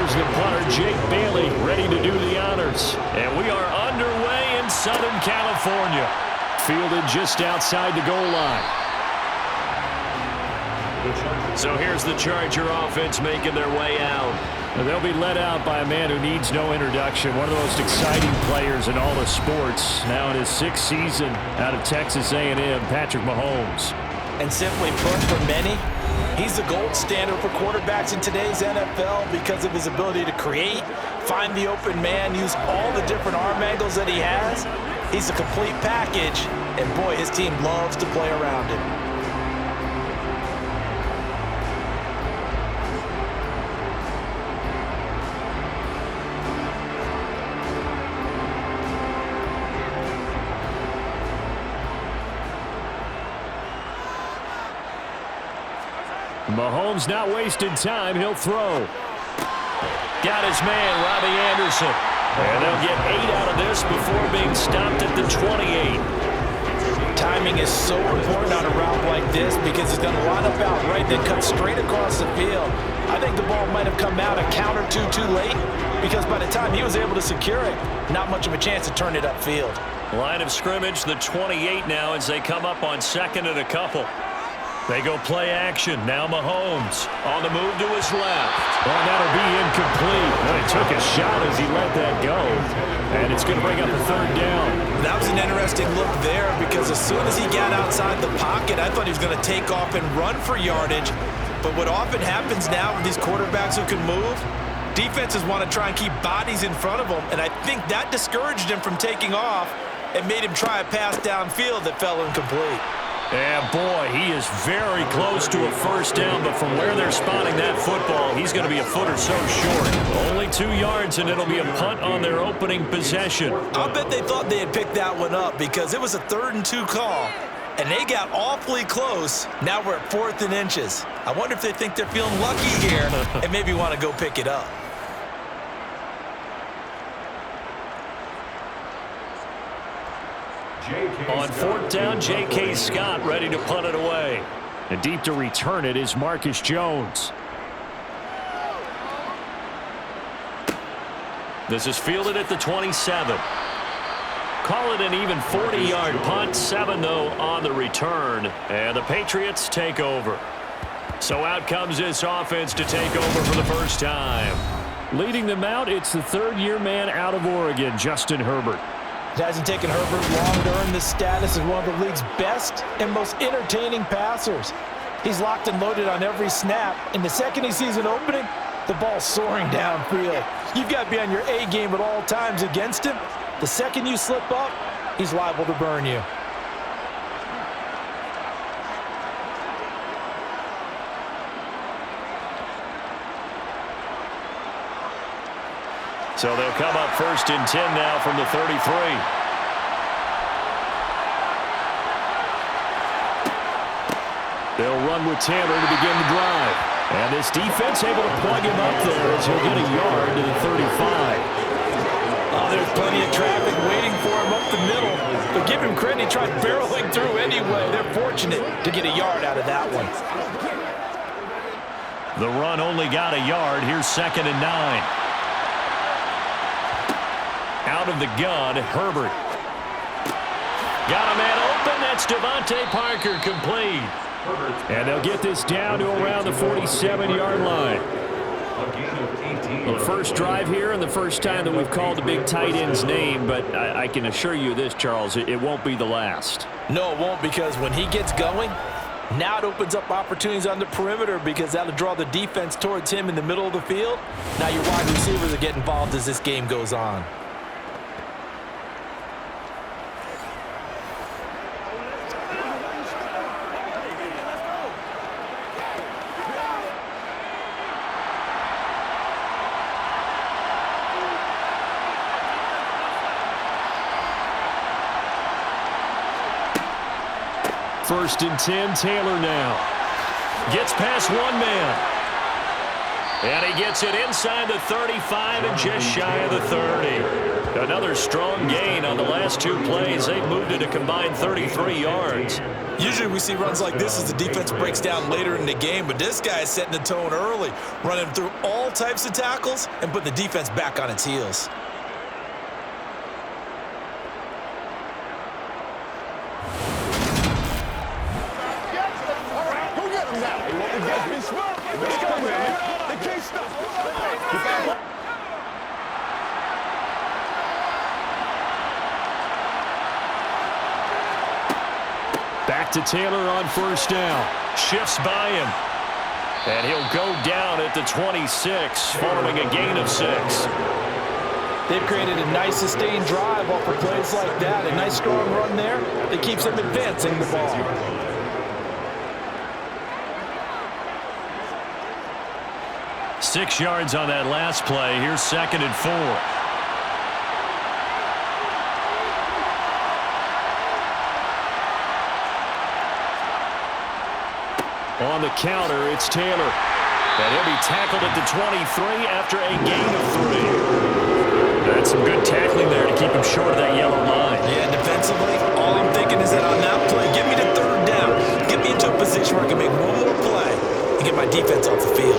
here's the punter, Jake Bailey, ready to do the honors. And we are underway in Southern California. Fielded just outside the goal line. So here's the Charger offense making their way out. They'll be led out by a man who needs no introduction. One of the most exciting players in all of sports. Now in his 6th season out of Texas A&M, Patrick Mahomes. And simply put, for many, he's the gold standard for quarterbacks in today's NFL because of his ability to create, find the open man, use all the different arm angles that he has. He's a complete package, and boy, his team loves to play around him. Mahomes not wasting time. He'll throw. Got his man, Robbie Anderson. And they'll get 8 out of this before being stopped at the 28. Timing is so important on a route like this because he's going to line up out right, then cut straight across the field. I think the ball might have come out a count or two too late because by the time he was able to secure it, not much of a chance to turn it upfield. Line of scrimmage, the 28 now as they come up on 2nd and a couple. They go play action. Now Mahomes on the move to his left. Well, that'll be incomplete. Well, he took a shot as he let that go. And it's going to bring up a 3rd down. That was an interesting look there because as soon as he got outside the pocket, I thought he was going to take off and run for yardage. But what often happens now with these quarterbacks who can move, defenses want to try and keep bodies in front of them. And I think that discouraged him from taking off and made him try a pass downfield that fell incomplete. And boy, he is very close to a 1st down, but from where they're spotting that football, he's going to be a foot or so short. Only 2 yards, and it'll be a punt on their opening possession. I'll bet they thought they had picked that one up because it was a 3rd and 2 call, and they got awfully close. Now we're at 4th and inches. I wonder if they think they're feeling lucky here and maybe want to go pick it up. On 4th down, J.K. Scott ready to punt it away. And deep to return it is Marcus Jones. This is fielded at the 27. Call it an even 40-yard punt. 7, though, on the return. And the Patriots take over. So out comes this offense to take over for the first time. Leading them out, it's the 3rd-year man out of Oregon, Justin Herbert. It hasn't taken Herbert long to earn this status as one of the league's best and most entertaining passers. He's locked and loaded on every snap, and the second he sees an opening, the ball's soaring downfield. You've got to be on your A game at all times against him. The second you slip up, he's liable to burn you. So they'll come up 1st and 10 now from the 33. They'll run with Taylor to begin the drive. And this defense able to plug him up there as he'll get a yard to the 35. Oh, there's plenty of traffic waiting for him up the middle. But give him credit, he tried barreling through anyway. They're fortunate to get a yard out of that one. The run only got a yard. Here's 2nd and 9. Out of the gun, Herbert. Got a man open. That's Devontae Parker, complete. And they'll get this down to around the 47-yard line. Well, the first drive here and the first time that we've called the big tight end's name, but I can assure you this, Charles, it won't be the last. No, it won't, because when he gets going, now it opens up opportunities on the perimeter because that'll draw the defense towards him in the middle of the field. Now your wide receivers are getting involved as this game goes on. First and 10, Taylor now. Gets past one man. And he gets it inside the 35 and just shy of the 30. Another strong gain on the last two plays. They've moved it a combined 33 yards. Usually we see runs like this as the defense breaks down later in the game, but this guy is setting the tone early, running through all types of tackles and put the defense back on its heels. Back to Taylor on first down. Shifts by him. And he'll go down at the 26 following a gain of 6. They've created a nice sustained drive off of plays like that. A nice strong run there that keeps them advancing the ball. Six yards on that last play. Here's 2nd and 4. On the counter, it's Taylor. And he'll be tackled at the 23 after a gain of 3. That's some good tackling there to keep him short of that yellow line. Yeah, defensively, all I'm thinking is that on that play, get me to 3rd down. Get me into a position where I can make one more play and get my defense off the field.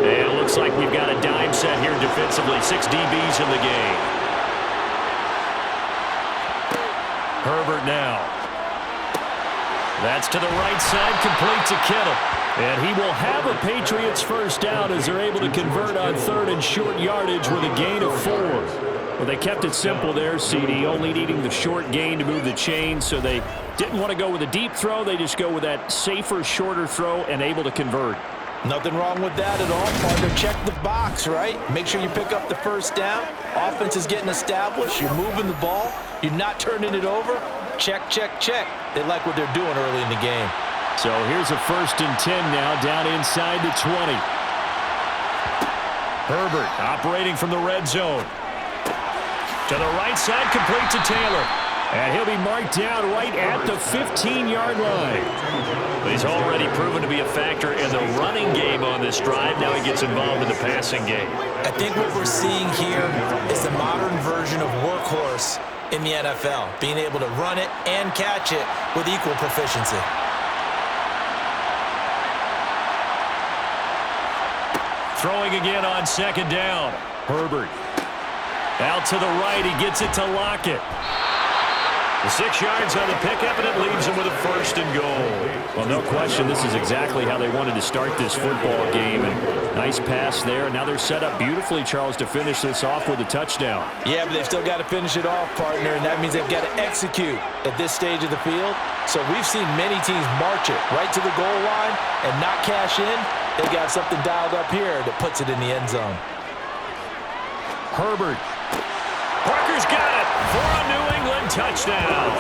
And it looks like we've got a dime set here defensively. 6 DBs in the game. Herbert now. That's to the right side, complete to Kittle. And he will have a Patriots first down as they're able to convert on 3rd and short yardage with a gain of 4. Well, they kept it simple there, CD, only needing the short gain to move the chain, so they didn't want to go with a deep throw. They just go with that safer, shorter throw and able to convert. Nothing wrong with that at all, partner. Check the box, right? Make sure you pick up the first down. Offense is getting established. You're moving the ball. You're not turning it over. Check, check, check. They like what they're doing early in the game. So here's a 1st and 10 now, down inside the 20. Herbert operating from the red zone. To the right side, complete to Taylor. And he'll be marked down right at the 15-yard line. He's already proven to be a factor in the running game on this drive. Now he gets involved in the passing game. I think what we're seeing here is the modern version of workhorse in the NFL, being able to run it and catch it with equal proficiency. Throwing again on 2nd down. Herbert. Out to the right, he gets it to Lockett. The 6 yards on the pickup, and it leaves him with a 1st and goal. Well, no question, this is exactly how they wanted to start this football game. And nice pass there. Now they're set up beautifully, Charles, to finish this off with a touchdown. Yeah, but they've still got to finish it off, partner, and that means they've got to execute at this stage of the field. So we've seen many teams march it right to the goal line and not cash in. They got something dialed up here that puts it in the end zone. Herbert. Parker's got it for a New England touchdown.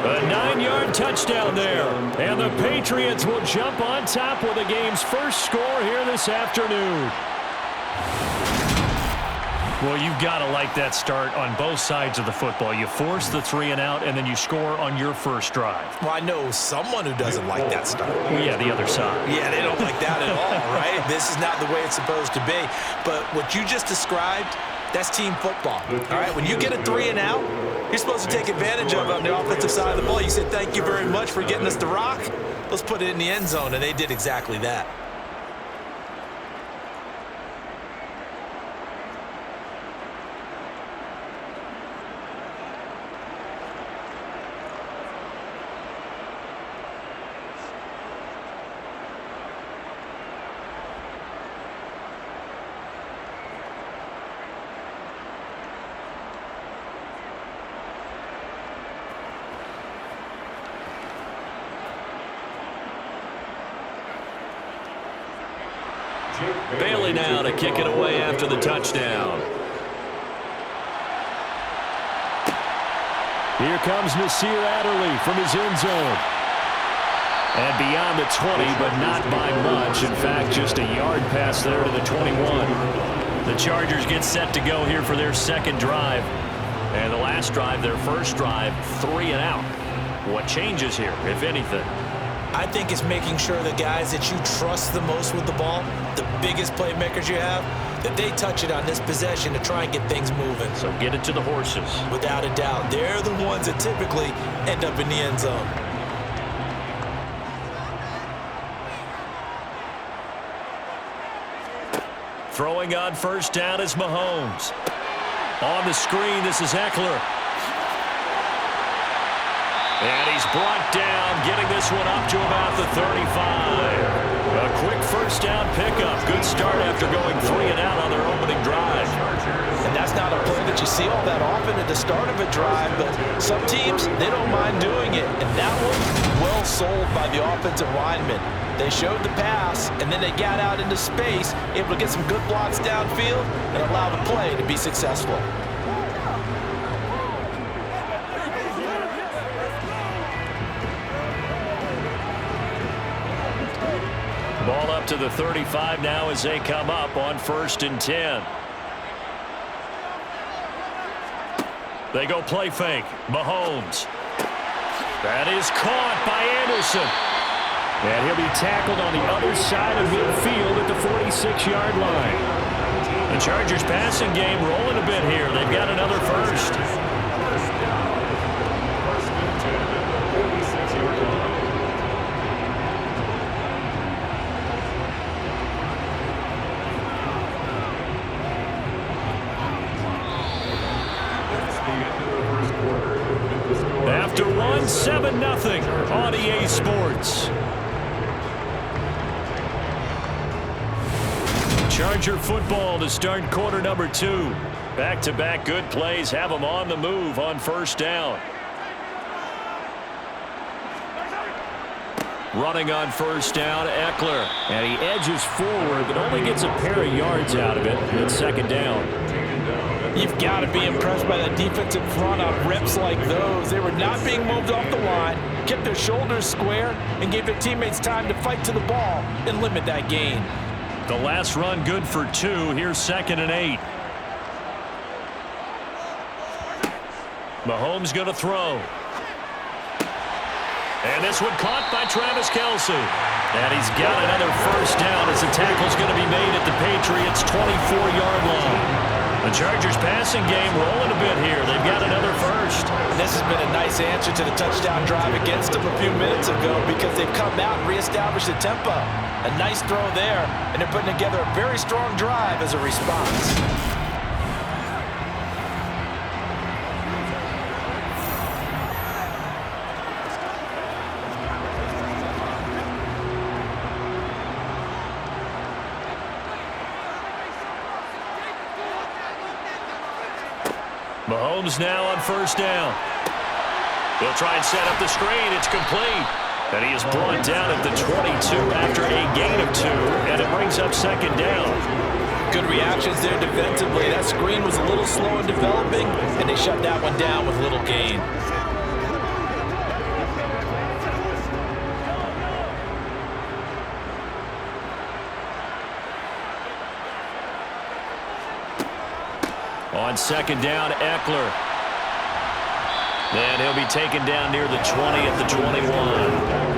A 9-yard touchdown there. And the Patriots will jump on top with the game's first score here this afternoon. Well, you've got to like that start on both sides of the football. You force the 3 and out, and then you score on your first drive. Well, I know someone who doesn't like that start. Well, yeah, the other side. Yeah, they don't like that at all, right? This is not the way it's supposed to be. But what you just described, that's team football, all right? When you get a 3 and out, you're supposed to take advantage of it on the offensive side of the ball. You said, thank you very much for getting us the rock. Let's put it in the end zone, and they did exactly that. Bailey now to kick it away after the touchdown. Here comes Nasir Adderley from his end zone. And beyond the 20, but not by much. In fact, just a yard pass there to the 21. The Chargers get set to go here for their second drive. And the last drive, their first drive, 3 and out. What changes here, if anything? I think it's making sure the guys that you trust the most with the ball, the biggest playmakers you have, that they touch it on this possession to try and get things moving. So get it to the horses. Without a doubt, they're the ones that typically end up in the end zone. Throwing on first down is Mahomes. On the screen, this is Eckler. And he's brought down, getting this one up to about the 35. A quick first down pickup. Good start after going 3 and out on their opening drive. And that's not a play that you see all that often at the start of a drive, but some teams, they don't mind doing it. And that one, well sold by the offensive lineman. They showed the pass, and then they got out into space, able to get some good blocks downfield and allow the play to be successful. Ball up to the 35 now as they come up on 1st and 10. They go play fake. Mahomes. That is caught by Anderson. And he'll be tackled on the other side of midfield at the 46-yard line. The Chargers passing game rolling a bit here. They've got another first. After one, 7-0 on EA Sports. Charger football to start quarter number 2. Back-to-back good plays have them on the move on first down. Running on first down, Eckler. And he edges forward, but only gets a pair of yards out of it. It's second down. You've got to be impressed by the defensive front on reps like those. They were not being moved off the line, kept their shoulders square, and gave their teammates time to fight to the ball and limit that gain. The last run good for 2. Here's 2nd and 8. Mahomes going to throw. And this one caught by Travis Kelce. And he's got another first down as the tackle's going to be made at the Patriots' 24-yard line. The Chargers passing game rolling a bit here. They've got another first. This has been a nice answer to the touchdown drive against them a few minutes ago because they've come out and reestablished the tempo. A nice throw there, and they're putting together a very strong drive as a response. Mahomes now on first down. He'll try and set up the screen. It's complete. And he is brought down at the 22 after a gain of 2. And it brings up second down. Good reactions there defensively. That screen was a little slow in developing, and they shut that one down with little gain. On second down, Eckler. And he'll be taken down near the 20 at the 21.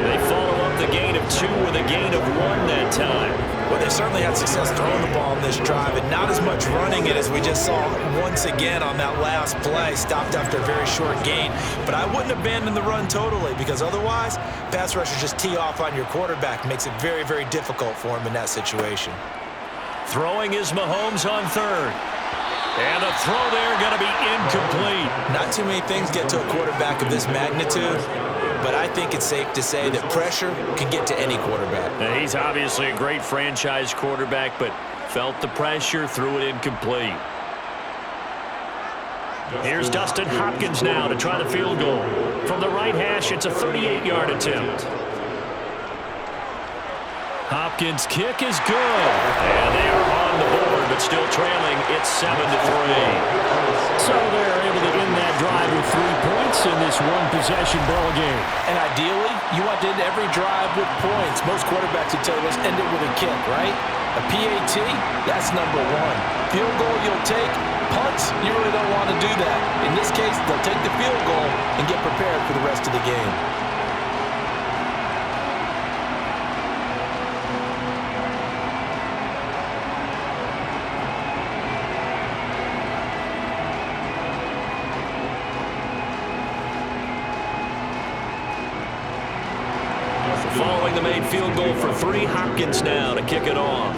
They follow up the gain of 2 with a gain of 1 that time. Well, they certainly had success throwing the ball in this drive, and not as much running it as we just saw once again on that last play. Stopped after a very short gain. But I wouldn't abandon the run totally, because otherwise, pass rushers just tee off on your quarterback. Makes it very, very difficult for him in that situation. Throwing is Mahomes on third. And the throw there going to be incomplete. Not too many things get to a quarterback of this magnitude, but I think it's safe to say that pressure can get to any quarterback. Now, he's obviously a great franchise quarterback, but felt the pressure, threw it incomplete. Here's Dustin Hopkins now to try the field goal. From the right hash, it's a 38-yard attempt. Hopkins' kick is good. And they are on the board, but still trailing. It's 7-3. So they're able to end that drive with 3 points in this one-possession ball game. And ideally, you want to end every drive with points. Most quarterbacks would tell you, let's end it with a kick, right? A PAT, that's number 1. Field goal you'll take. Punts, you really don't want to do that. In this case, they'll take the field goal and get prepared for the rest of the game. the made field goal for 3. Hopkins now to kick it off.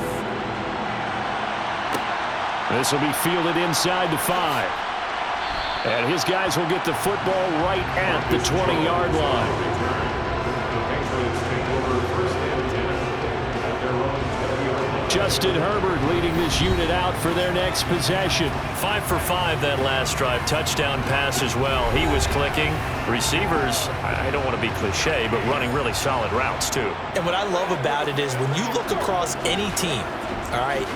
This will be fielded inside the 5. And his guys will get the football right at the 20-yard line. Justin Herbert leading this unit out for their next possession. 5 for 5 that last drive. Touchdown pass as well. He was clicking. Receivers, I don't want to be cliche, but running really solid routes too. And what I love about it is when you look across any team, all right,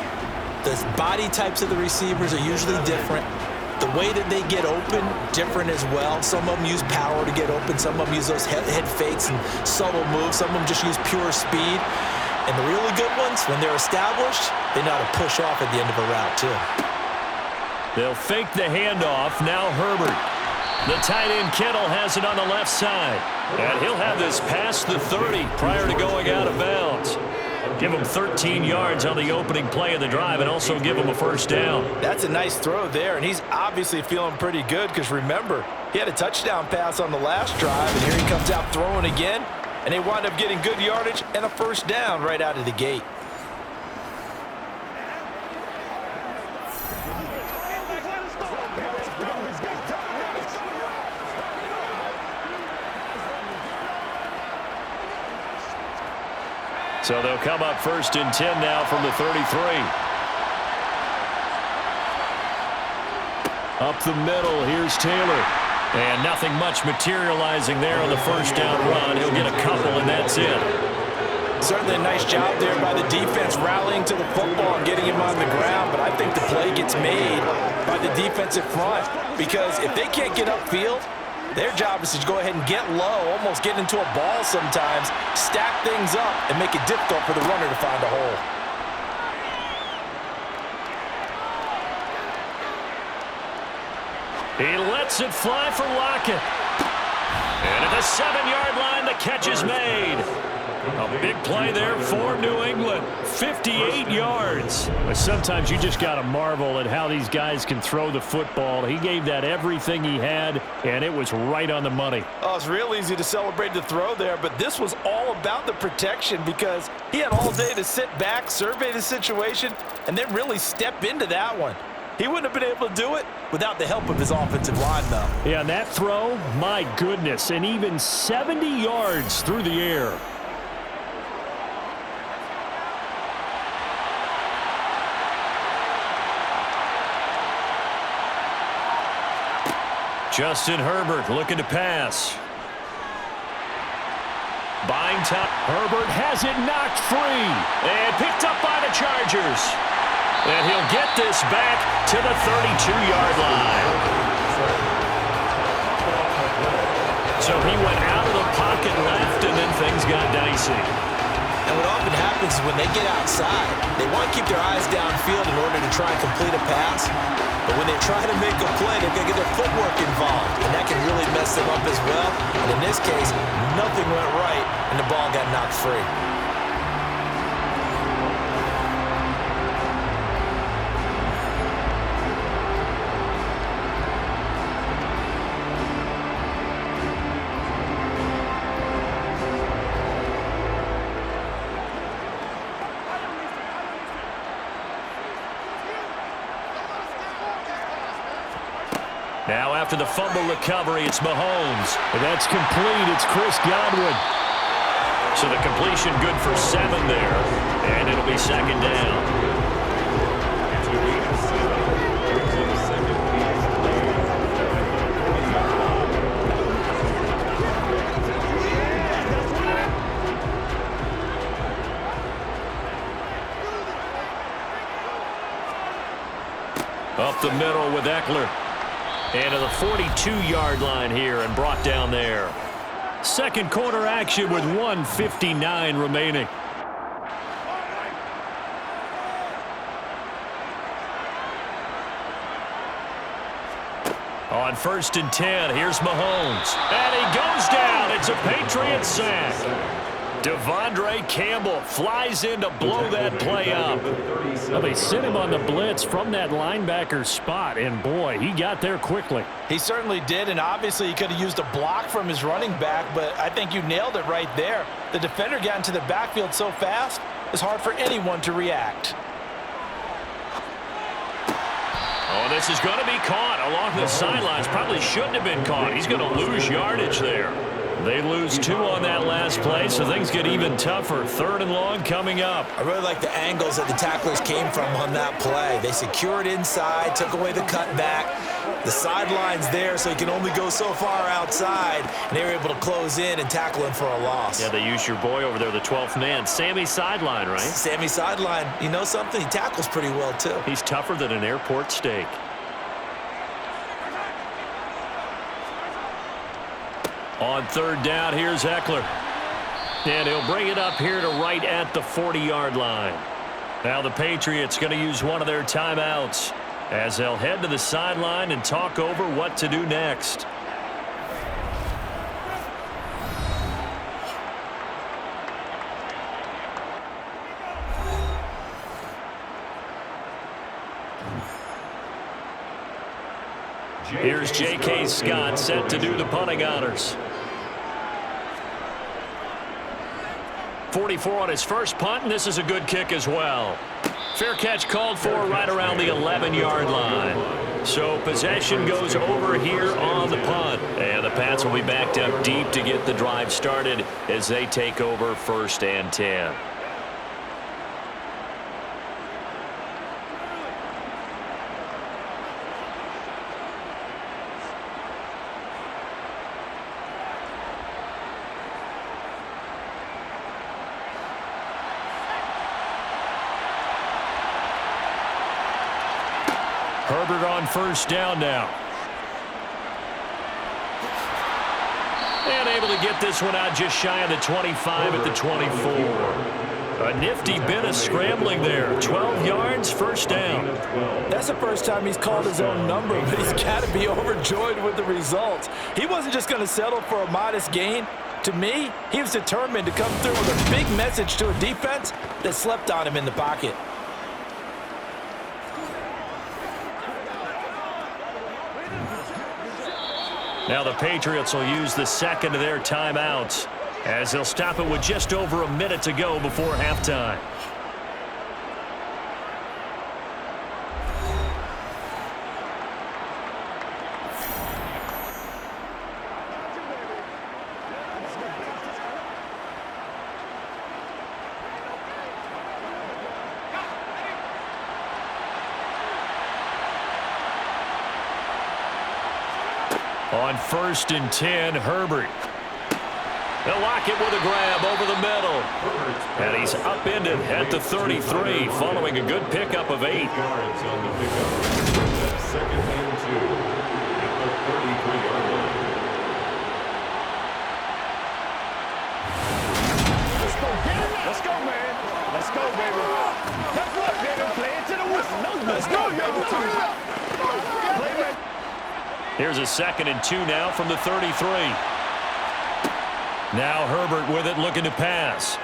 the body types of the receivers are usually different. The way that they get open, different as well. Some of them use power to get open. Some of them use those head fakes and subtle moves. Some of them just use pure speed. And the really good ones, when they're established, they know how to push off at the end of a route, too. They'll fake the handoff. Now Herbert. The tight end Kittle has it on the left side. And he'll have this past the 30 prior to going out of bounds. Give him 13 yards on the opening play of the drive and also give him a first down. That's a nice throw there, and he's obviously feeling pretty good because, remember, he had a touchdown pass on the last drive, and here he comes out throwing again. And they wind up getting good yardage and a first down right out of the gate. So they'll come up 1st and 10 now from the 33. Up the middle, here's Taylor. And nothing much materializing there on the first down run. He'll get a couple, and that's it. Certainly a nice job there by the defense rallying to the football and getting him on the ground. But I think the play gets made by the defensive front because if they can't get upfield, their job is to go ahead and get low, almost get into a ball sometimes, stack things up, and make it difficult for the runner to find a hole. He lets it fly for Lockett. And at the 7-yard line, the catch is made. A big play there for New England. 58 yards. But sometimes you just got to marvel at how these guys can throw the football. He gave that everything he had, and it was right on the money. Oh, it's real easy to celebrate the throw there, but this was all about the protection because he had all day to sit back, survey the situation, and then really step into that one. He wouldn't have been able to do it without the help of his offensive line, though. Yeah, and that throw, my goodness, and even 70 yards through the air. Justin Herbert looking to pass. Buying time. Herbert has it knocked free and picked up by the Chargers. And he'll get this back to the 32-yard line. So he went out of the pocket left, and then things got dicey. And what often happens is when they get outside, they want to keep their eyes downfield in order to try and complete a pass. But when they try to make a play, they've got to get their footwork involved. And that can really mess them up as well. And in this case, nothing went right, and the ball got knocked free. Now after the fumble recovery, it's Mahomes. And that's complete. It's Chris Godwin. So the completion good for 7 there. And it'll be 2nd down. Up the middle with Eckler. And to the 42-yard line here and brought down there. Second quarter action with 1:59 remaining. On 1st and 10, here's Mahomes. And he goes down. It's a Patriots sack. Devondre Campbell flies in to blow that play up. Well, they sent him on the blitz from that linebacker spot, and boy, he got there quickly. He certainly did, and obviously he could have used a block from his running back, but I think you nailed it right there. The defender got into the backfield so fast, it's hard for anyone to react. Oh, this is going to be caught along the sidelines. Probably shouldn't have been caught. He's going to lose yardage there. They lose 2 on that last play, so things get even tougher. 3rd and long coming up. I really like the angles that the tacklers came from on that play. They secured inside, took away the cutback. The sideline's there, so he can only go so far outside, and they were able to close in and tackle him for a loss. Yeah, they used your boy over there, the 12th man, Sammy Sideline, right? Sammy Sideline. You know something? He tackles pretty well, too. He's tougher than an airport steak. On 3rd down, here's Eckler. And he'll bring it up here to right at the 40-yard line. Now the Patriots going to use one of their timeouts as they'll head to the sideline and talk over what to do next. Here's J.K. Scott set to do the punting honors. 44 on his first punt, and this is a good kick as well. Fair catch called for right around the 11-yard line. So possession goes over here on the punt. And the Pats will be backed up deep to get the drive started as they take over 1st and 10. Herbert on 1st down now. And able to get this one out just shy of the 25 at the 24. A nifty bit of scrambling there. 12 yards, 1st down. That's the first time he's called his own number, but he's got to be overjoyed with the results. He wasn't just going to settle for a modest gain. To me, he was determined to come through with a big message to a defense that slept on him in the pocket. Now the Patriots will use the 2nd of their timeouts as they'll stop it with just over a minute to go before halftime. On 1st and 10, Herbert. They'll lock it with a grab over the middle. And he's upended at the 33, following a good pickup of 8. 2 on the pickup. 2nd and 2 at the 33-yard line. Let's go, get it. Let's go, man. Let's go, baby. Let's go, baby. Play it to the whistle. Let's go, yo. Here's a 2nd and 2 now from the 33. Now Herbert with it, looking to pass.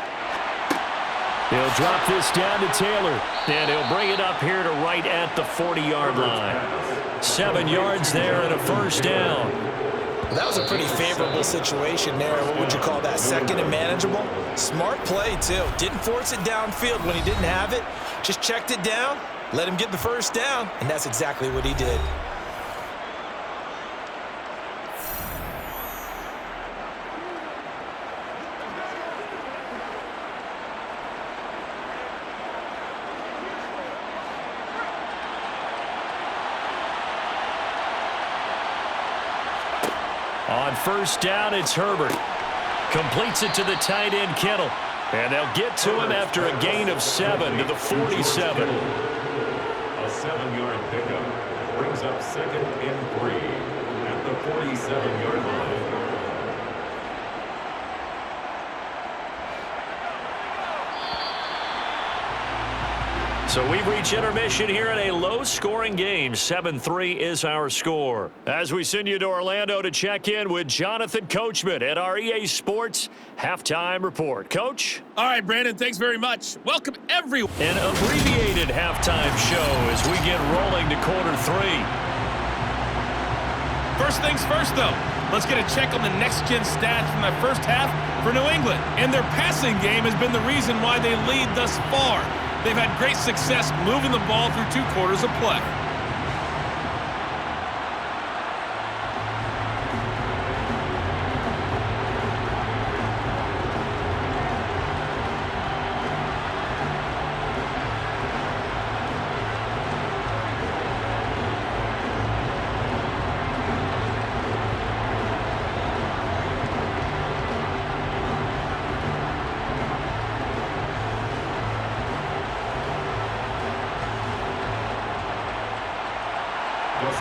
He'll drop this down to Taylor, and he'll bring it up here to right at the 40-yard line. 7 yards there and a 1st down. Well, that was a pretty favorable situation there. What would you call that? 2nd and manageable? Smart play, too. Didn't force it downfield when he didn't have it. Just checked it down, let him get the 1st down, and that's exactly what he did. On 1st down, it's Herbert. Completes it to the tight end, Kittle. And they'll get to him after a gain of 7 to the 47. A 7-yard pickup brings up 2nd and 3 at the 47-yard line. So we've reached intermission here in a low-scoring game. 7-3 is our score. As we send you to Orlando to check in with Jonathan Coachman at our EA Sports Halftime Report. Coach? All right, Brandon, thanks very much. Welcome, everyone. An abbreviated halftime show as we get rolling to quarter 3. First things first, though. Let's get a check on the next-gen stats from that first half for New England. And their passing game has been the reason why they lead thus far. They've had great success moving the ball through 2 quarters of play.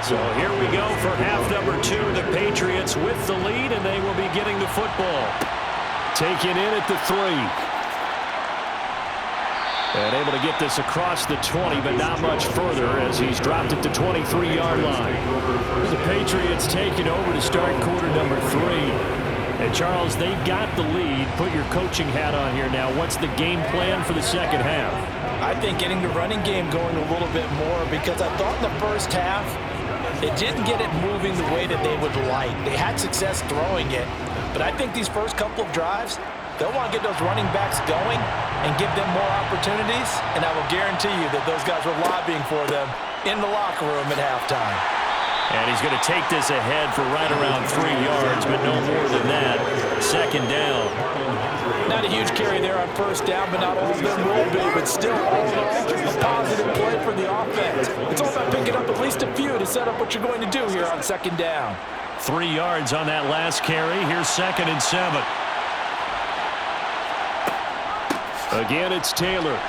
So here we go for half number 2. The Patriots with the lead, and they will be getting the football. Taken in at the 3. And able to get this across the 20, but not much further as he's dropped it to 23-yard line. The Patriots taking over to start quarter number 3. And Charles, they've got the lead. Put your coaching hat on here now. What's the game plan for the second half? I think getting the running game going a little bit more, because I thought in the first half it didn't get it moving the way that they would like. They had success throwing it, but I think these first couple of drives, they'll want to get those running backs going and give them more opportunities, and I will guarantee you that those guys were lobbying for them in the locker room at halftime. And he's going to take this ahead for right around 3 yards, but no more than that. Second down. Not a huge carry there on first down, but not all of them will be, but still all in all, a positive play for the offense. It's all about picking up at least a few to set up what you're going to do here on second down. 3 yards on that last carry. Here's 2nd and 7. Again, it's Taylor.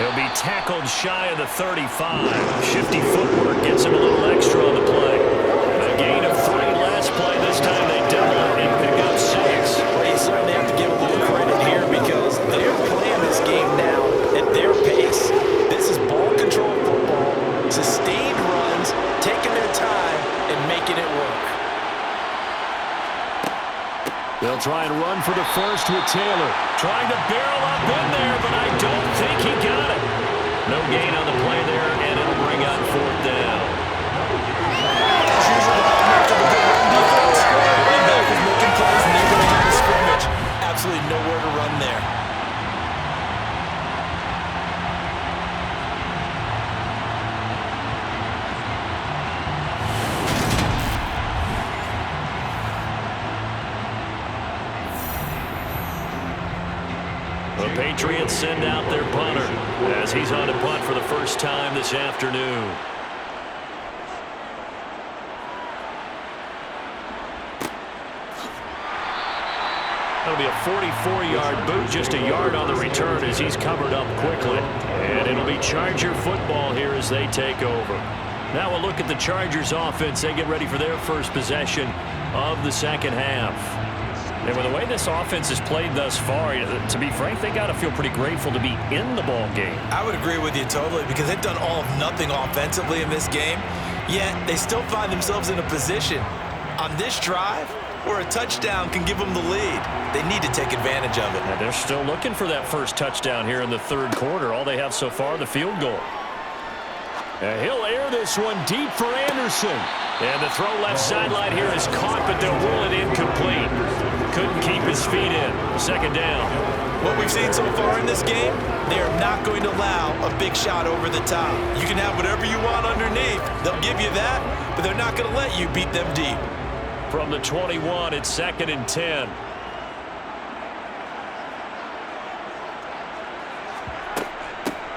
He'll be tackled shy of the 35. Shifty footwork gets him a little extra on the play. A gain of 3 last play. This time they double it and pick up 6. Well, you certainly have to give a little credit here because they're playing this game now at their pace. This is ball control football, sustained runs, taking their time and making it work. They'll try and run for the first with Taylor. Trying to barrel up in there, but I don't think he got it. No gain on the play there, and it'll bring out 4th down. Absolutely nowhere to run there. The Patriots send out their punter as he's on to punt for the first time this afternoon. That'll be a 44-yard boot, just a yard on the return as he's covered up quickly. And it'll be Charger football here as they take over. Now we'll look at the Chargers offense. They get ready for their first possession of the second half. And with the way this offense has played thus far, to be frank, they got to feel pretty grateful to be in the ball game. I would agree with you totally because they've done all of nothing offensively in this game, yet they still find themselves in a position on this drive where a touchdown can give them the lead. They need to take advantage of it. And they're still looking for that first touchdown here in the 3rd quarter. All they have so far, the field goal. And he'll air this one deep for Anderson. And the throw left sideline here is caught, but they'll rule it incomplete. Couldn't keep his feet in. 2nd down. What we've seen so far in this game, they are not going to allow a big shot over the top. You can have whatever you want underneath. They'll give you that, but they're not going to let you beat them deep. From the 21, it's 2nd and 10.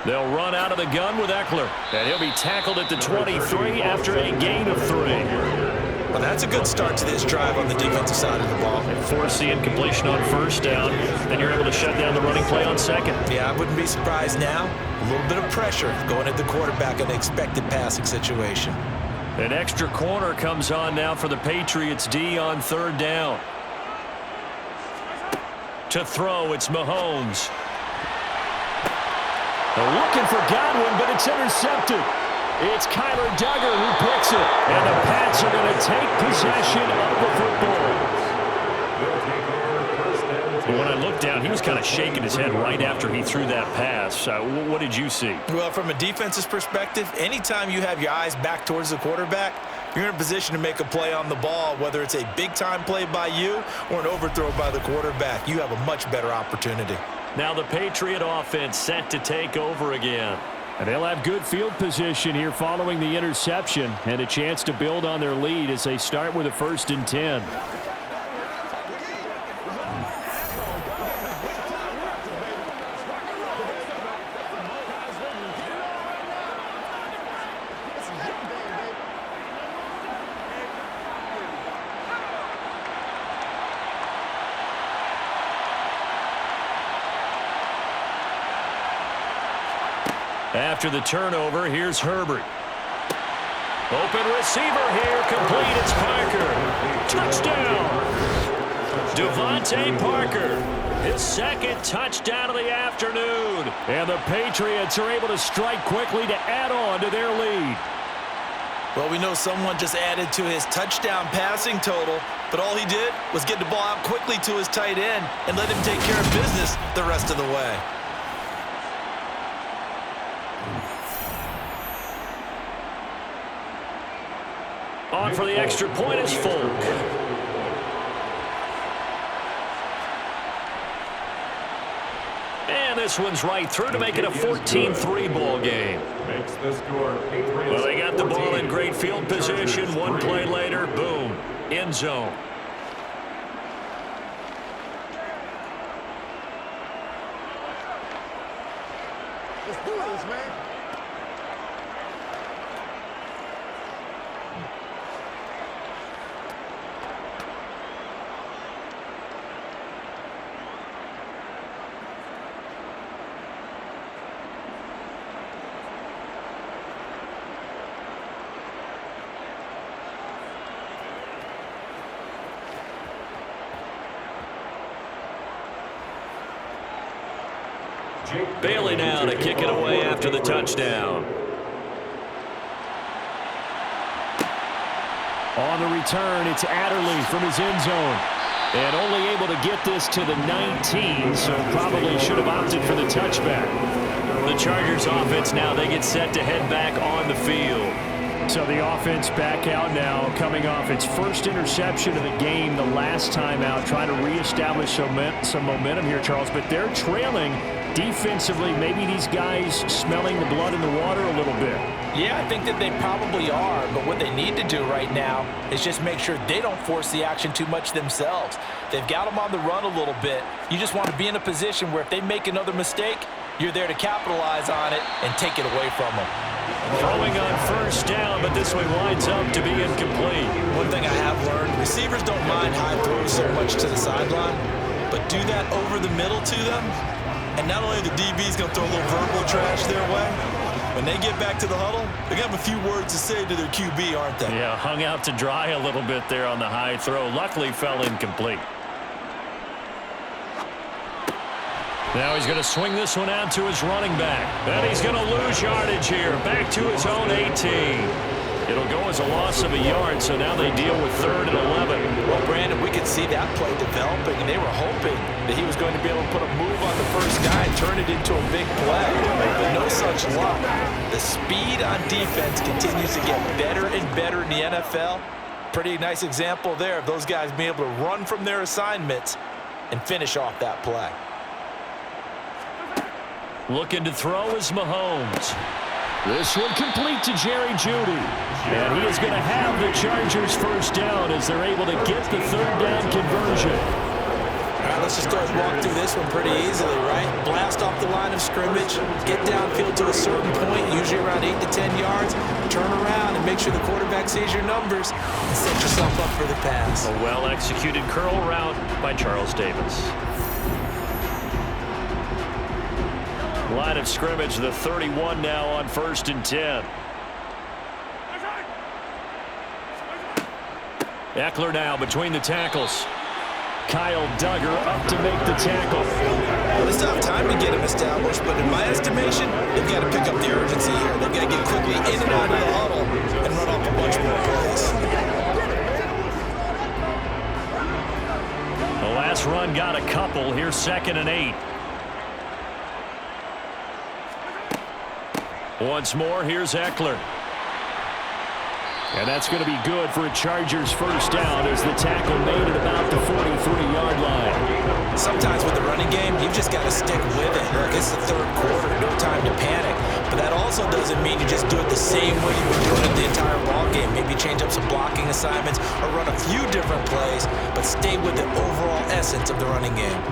They'll run out of the gun with Eckler. And he'll be tackled at the 23 after a gain of 3. Well, that's a good start to this drive on the defensive side of the ball. They force the incompletion on first down. Then you're able to shut down the running play on second. Yeah, I wouldn't be surprised now. A little bit of pressure going at the quarterback in an expected passing situation. An extra corner comes on now for the Patriots D on 3rd down. To throw, it's Mahomes. Looking for Godwin, but it's intercepted. It's Kyler Duggar who picks it. And the Pats are going to take possession of the football. When I looked down, he was kind of shaking his head right after he threw that pass. What did you see? Well, from a defense's perspective, anytime you have your eyes back towards the quarterback, you're in a position to make a play on the ball, whether it's a big-time play by you or an overthrow by the quarterback. You have a much better opportunity. Now the Patriot offense set to take over again. And they'll have good field position here following the interception and a chance to build on their lead as they start with a 1st and 10. After the turnover, here's Herbert. Open receiver here, complete, it's Parker. Touchdown! Devontae Parker, his 2nd touchdown of the afternoon. And the Patriots are able to strike quickly to add on to their lead. Well, we know someone just added to his touchdown passing total, but all he did was get the ball out quickly to his tight end and let him take care of business the rest of the way. On for the extra point is Folk. And this one's right through to make it a 14-3 ball game. Makes the score Patriots. Well, they got the ball in great field position. One play later, boom, end zone. Let's do this, man. Bailey now to kick it away after the touchdown. On the return, it's Adderley from his end zone. And only able to get this to the 19, so probably should have opted for the touchback. The Chargers offense now, they get set to head back on the field. So the offense back out now, coming off its 1st interception of the game the last time out, trying to reestablish some momentum here, Charles. But they're trailing defensively. Maybe these guys smelling the blood in the water a little bit. Yeah, I think that they probably are, but what they need to do right now is just make sure they don't force the action too much themselves. They've got them on the run a little bit. You just want to be in a position where if they make another mistake, you're there to capitalize on it and take it away from them. Throwing on 1st down, but this one winds up to be incomplete. One thing I have learned, receivers don't mind high throws so much to the sideline, but do that over the middle to them, and not only the DB's going to throw a little verbal trash their way, when they get back to the huddle, they're going to have a few words to say to their QB, aren't they? Yeah, hung out to dry a little bit there on the high throw. Luckily fell incomplete. Now he's going to swing this one out to his running back. And he's going to lose yardage here. Back to his own 18. It'll go as a loss of a yard, so now they deal with 3rd and 11. Well, Brandon, we could see that play developing, and they were hoping that he was going to be able to put a move on the first guy and turn it into a big play. But no such luck. The speed on defense continues to get better and better in the NFL. Pretty nice example there of those guys being able to run from their assignments and finish off that play. Looking to throw is Mahomes. This one complete to Jerry Jeudy. And he is going to have the Chargers 1st down as they're able to get the 3rd down conversion. All right, let's just go ahead and walk through this one pretty easily, right? Blast off the line of scrimmage, get downfield to a certain point, usually around 8 to 10 yards, turn around and make sure the quarterback sees your numbers and set yourself up for the pass. A well-executed curl route by Charles Davis. Line of scrimmage, the 31 now on 1st and 10. Eckler now between the tackles. Kyle Duggar up to make the tackle. Well, they still have time to get him established, but in my estimation, they've got to pick up the urgency here. They've got to get quickly in and out of the huddle and run off a bunch more plays. The last run got a couple. Here's 2nd and 8. Once more, here's Eckler. And that's going to be good for a Chargers first down as the tackle made at about the 43-yard line. Sometimes with the running game, you've just got to stick with it. Look, it's the third quarter, no time to panic. But that also doesn't mean you just do it the same way you've been doing it the entire ball game. Maybe change up some blocking assignments or run a few different plays, but stay with the overall essence of the running game.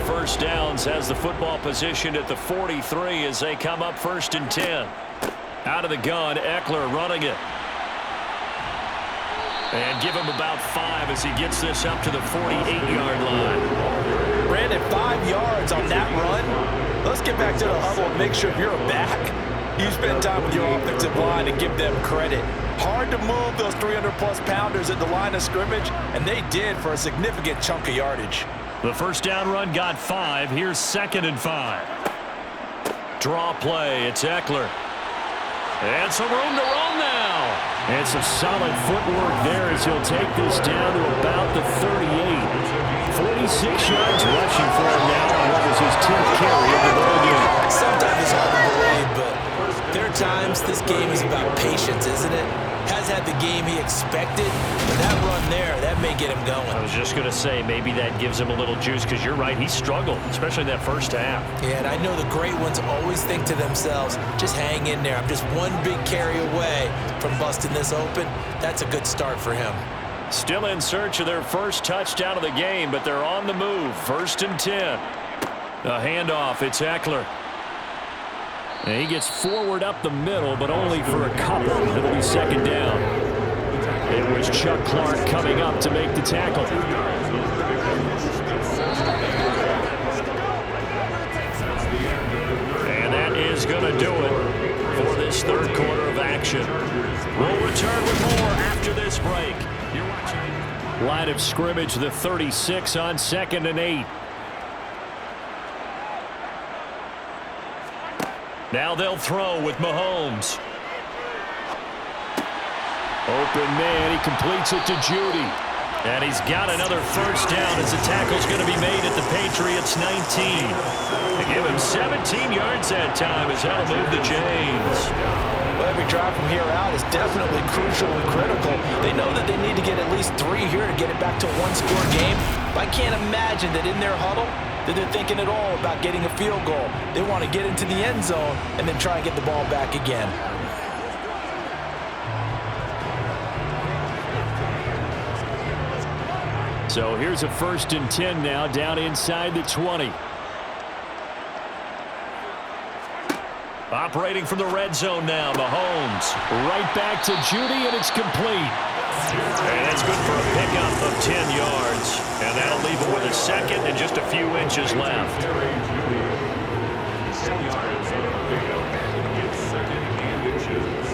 First downs has the football positioned at the 43 as they come up 1st and 10. Out of the gun, Eckler running it. And give him about 5 as he gets this up to the 48-yard line. Brandon, 5 yards on that run. Let's get back to the huddle and make sure if you're a back, you spend time with your offensive line and give them credit. Hard to move those 300-plus pounders at the line of scrimmage, and they did for a significant chunk of yardage. The first down run got 5. Here's 2nd and 5. Draw play. It's Eckler. And some room to run now. And some solid footwork there as he'll take this down to about the 38. 46 yards rushing for him now. And that was his 10th carry of the ball game. Sometimes it's hard to believe, but there are times this game is about patience, isn't it? Has had the game he expected, but that run there, that may get him going. I was just going to say, maybe that gives him a little juice, because you're right, he struggled, especially in that first half. Yeah, and I know the great ones always think to themselves, just hang in there. I'm just one big carry away from busting this open. That's a good start for him. Still in search of their first touchdown of the game, but they're on the move. 1st and 10. A handoff, it's Eckler. And he gets forward up the middle, but only for a couple. It'll be 2nd down. It was Chuck Clark coming up to make the tackle. And that is going to do it for this third quarter of action. We'll return with more after this break. You're watching. Line of scrimmage, the 36 on 2nd and 8. Now they'll throw with Mahomes. Open man, he completes it to Judy. And he's got another first down as the tackle's going to be made at the Patriots 19. They give him 17 yards that time as that'll move the chains. Well, every drive from here out is definitely crucial and critical. They know that they need to get at least 3 here to get it back to a one-score game. But I can't imagine that in their huddle that they're thinking at all about getting a field goal. They want to get into the end zone and then try and get the ball back again. So here's a 1st and 10 now down inside the 20. Operating from the red zone now, Mahomes. Right back to Judy, and it's complete. And that's good for a pickup of 10 yards. And that'll leave him with a 2nd and just a few inches left. 10 yards on the pickup. It's 2nd and inches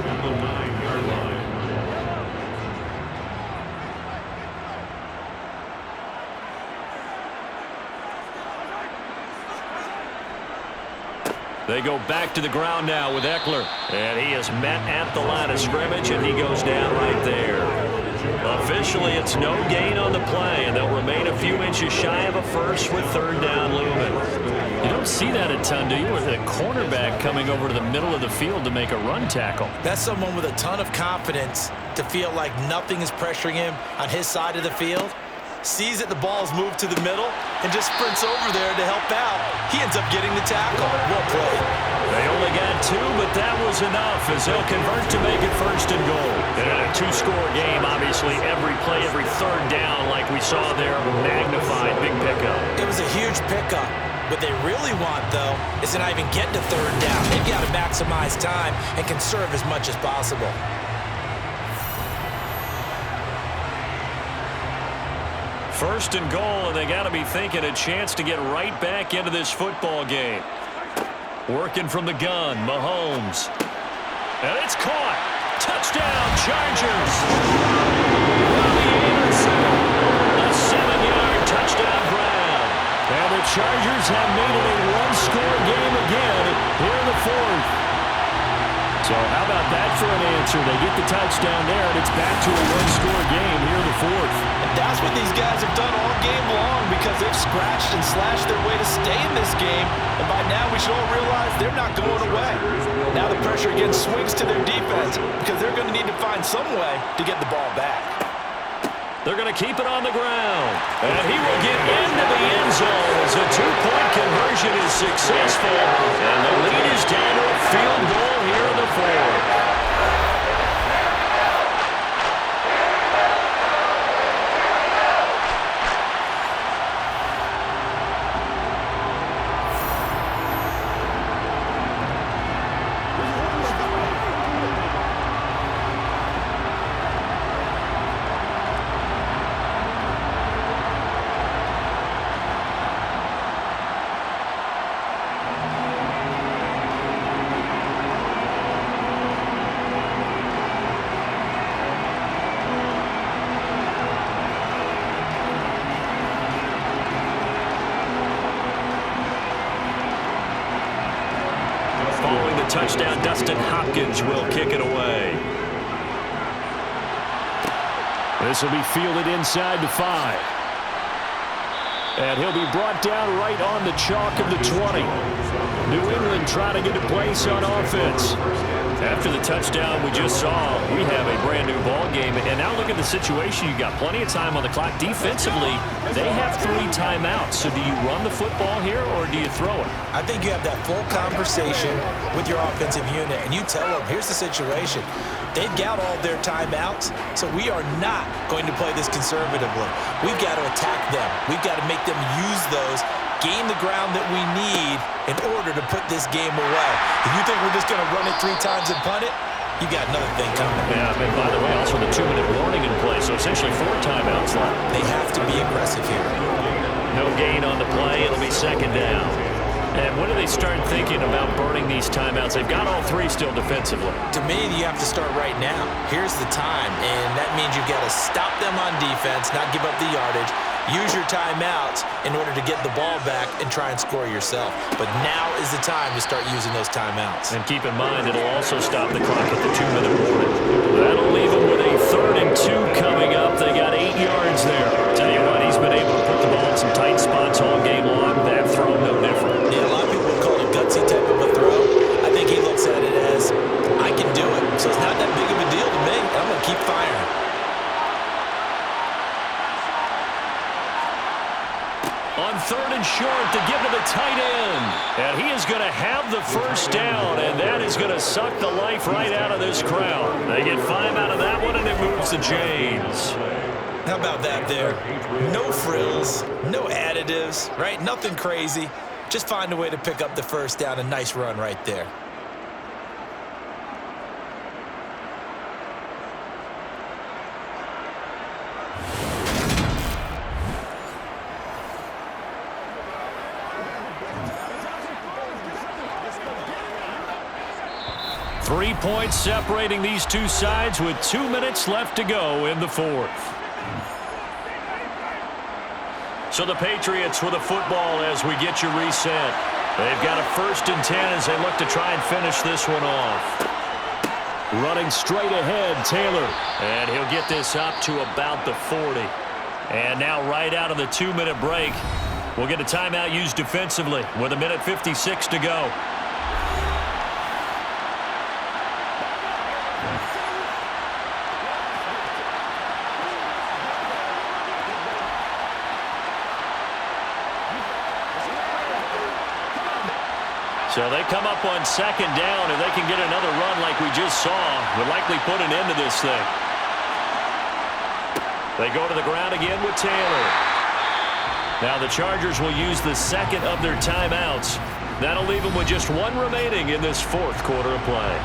at the 9-yard line. They go back to the ground now with Eckler. And he is met at the line of scrimmage, and he goes down right there. Officially, it's no gain on the play, and they'll remain a few inches shy of a first with 3rd down looming. You don't see that a ton, do you, with a cornerback coming over to the middle of the field to make a run tackle? That's someone with a ton of confidence to feel like nothing is pressuring him on his side of the field. Sees that the ball's moved to the middle and just sprints over there to help out. He ends up getting the tackle. Well played. They only got 2, but that was enough as they'll convert to make it 1st and goal. And in a 2-score game, obviously every play, every 3rd down, like we saw there, magnified, big pickup. It was a huge pickup. What they really want, though, is to not even get to 3rd down. They've got to maximize time and conserve as much as possible. First and goal, and they got to be thinking a chance to get right back into this football game. Working from the gun, Mahomes. And it's caught. Touchdown, Chargers. Robbie Anderson. A 7-yard touchdown grab. And the Chargers have made it a one-score game again here in the fourth. So how about that for an answer? They get the touchdown there, and it's back to a one-score game here in the fourth. And that's what these guys have done all game long because they've scratched and slashed their way to stay in this game. And by now, we should all realize they're not going away. Now the pressure again swings to their defense because they're going to need to find some way to get the ball back. They're going to keep it on the ground. And he will get into the end zone as a two-point conversion is successful. And the lead is down to a field goal here in the fourth. Touchdown, Dustin Hopkins will kick it away. This will be fielded inside the 5. And he'll be brought down right on the chalk of the 20. New England trying to get a place on offense. After the touchdown we just saw, we have a brand new ball game. And now look at the situation. You've got plenty of time on the clock. Defensively, they have 3 timeouts. So do you run the football here or do you throw it? I think you have that full conversation with your offensive unit, and you tell them, here's the situation. They've got all their timeouts, so we are not going to play this conservatively. We've got to attack them. We've got to make them use those, gain the ground that we need in order to put this game away. If you think we're just going to run it 3 times and punt it, you got another thing coming. Yeah, and by the way, also the 2-minute warning in play, so essentially 4 timeouts left. They have to be aggressive here. No gain on the play. It'll be second down. And when do they start thinking about burning these timeouts? They've got all 3 still defensively. To me, you have to start right now. Here's the time, and that means you've got to stop them on defense, not give up the yardage, use your timeouts in order to get the ball back and try and score yourself. But now is the time to start using those timeouts. And keep in mind, it'll also stop the clock at the 2-minute warning. That'll leave them with a 3rd and 2 coming up. They got 8 yards there. Tell you what, he's been able to put the ball in some tight spots all game long. That throw, no different. Yeah, a lot of people would call it gutsy type of a throw. I think he looks at it as, I can do it. So it's not that big of a deal to me. I'm going to keep firing. On 3rd and short to give to the tight end. And he is going to have the first down, and that is going to suck the life right out of this crowd. They get 5 out of that one, and it moves to James. How about that there? No frills, no additives, right? Nothing crazy. Just find a way to pick up the first down. A nice run right there. Three points separating these two sides with 2 minutes left to go in the fourth. So the Patriots with a football as we get you reset. They've got a 1st and 10 as they look to try and finish this one off. Running straight ahead, Taylor. And he'll get this up to about the 40. And now right out of the 2-minute break, we'll get a timeout used defensively with 1:56 to go. So they come up on 2nd down, and they can get another run like we just saw. Would likely put an end to this thing. They go to the ground again with Taylor. Now the Chargers will use the 2nd of their timeouts. That'll leave them with just 1 remaining in this 4th quarter of play.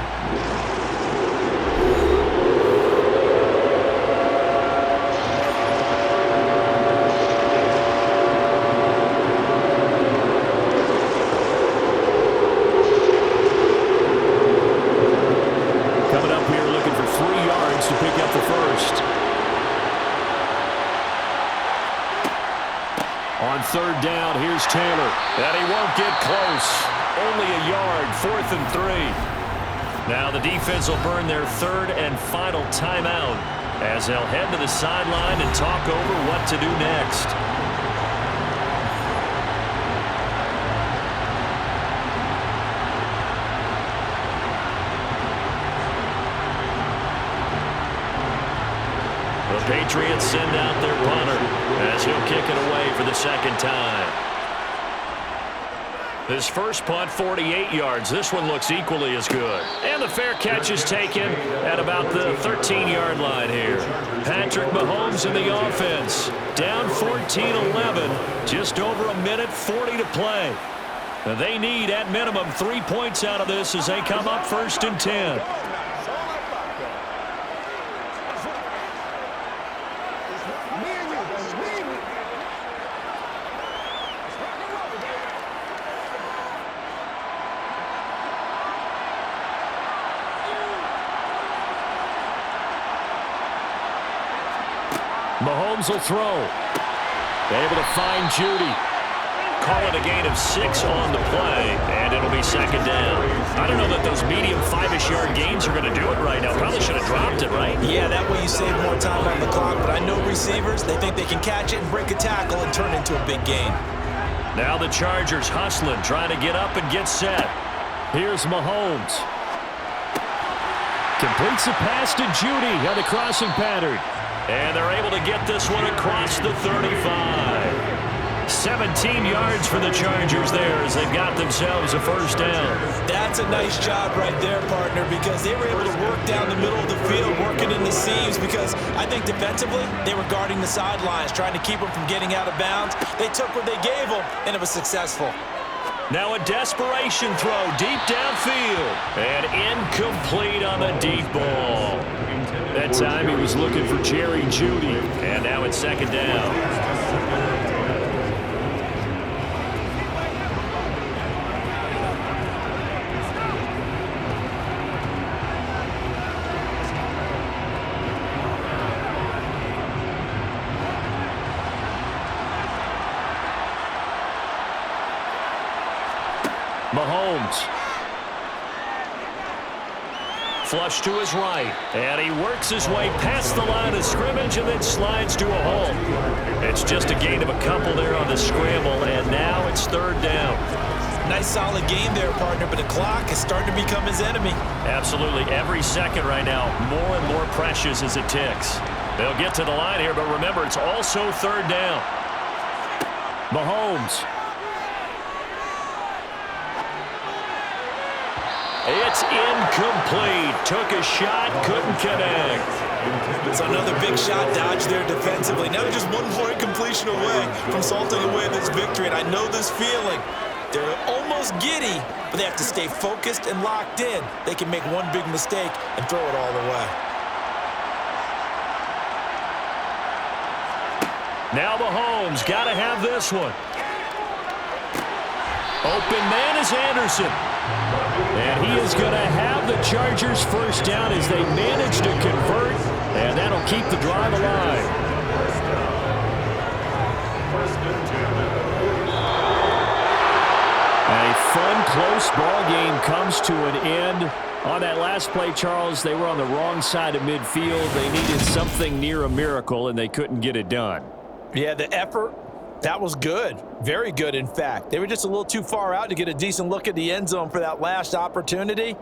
On third down, here's Taylor. And he won't get close. Only a yard, 4th and 3. Now the defense will burn their third and final timeout as they'll head to the sideline and talk over what to do next. The Patriots send out their punter as he'll kick it away for the second time. His first punt, 48 yards. This one looks equally as good. And the fair catch is taken at about the 13-yard line here. Patrick Mahomes in the offense. Down 14-11. Just over a minute 40 to play. They need, at minimum, 3 points out of this as they come up 1st and 10. Mahomes will throw. Able to find Judy. Call it a gain of 6 on the play, and it'll be second down. I don't know that those medium 5-ish yard gains are going to do it right now. Probably should have dropped it, right? Yeah, that way you save more time on the clock, but I know receivers, they think they can catch it and break a tackle and turn it into a big gain. Now the Chargers hustling, trying to get up and get set. Here's Mahomes. Completes the pass to Judy on the crossing pattern. And they're able to get this one across the 35. 17 yards for the Chargers there as they've got themselves a first down. That's a nice job right there, partner, because they were able to work down the middle of the field, working in the seams, because I think defensively they were guarding the sidelines, trying to keep them from getting out of bounds. They took what they gave them, and it was successful. Now a desperation throw deep downfield. And incomplete on the deep ball. That time he was looking for Jerry Jeudy. And now it's second down. Mahomes. Flush to his right. And he works his way past the line of scrimmage and then slides to a hole. It's just a gain of a couple there on the scramble, and now it's third down. Nice solid game there, partner, but the clock is starting to become his enemy. Absolutely. Every second right now, more and more precious as it ticks. They'll get to the line here, but remember, it's also third down. Mahomes. It's incomplete. Took a shot, couldn't connect. It's another big shot dodge there defensively. Now they're just one more incompletion away from salting away this victory, and I know this feeling. They're almost giddy, but they have to stay focused and locked in. They can make one big mistake and throw it all away. Now Mahomes got to have this one. Open man is Anderson. And he is going to have the Chargers first down as they manage to convert, and that'll keep the drive alive. A fun, close ball game comes to an end. On that last play, Charles, they were on the wrong side of midfield. They needed something near a miracle, and they couldn't get it done. Yeah, the effort, that was good. Very good, in fact. They were just a little too far out to get a decent look at the end zone for that last opportunity.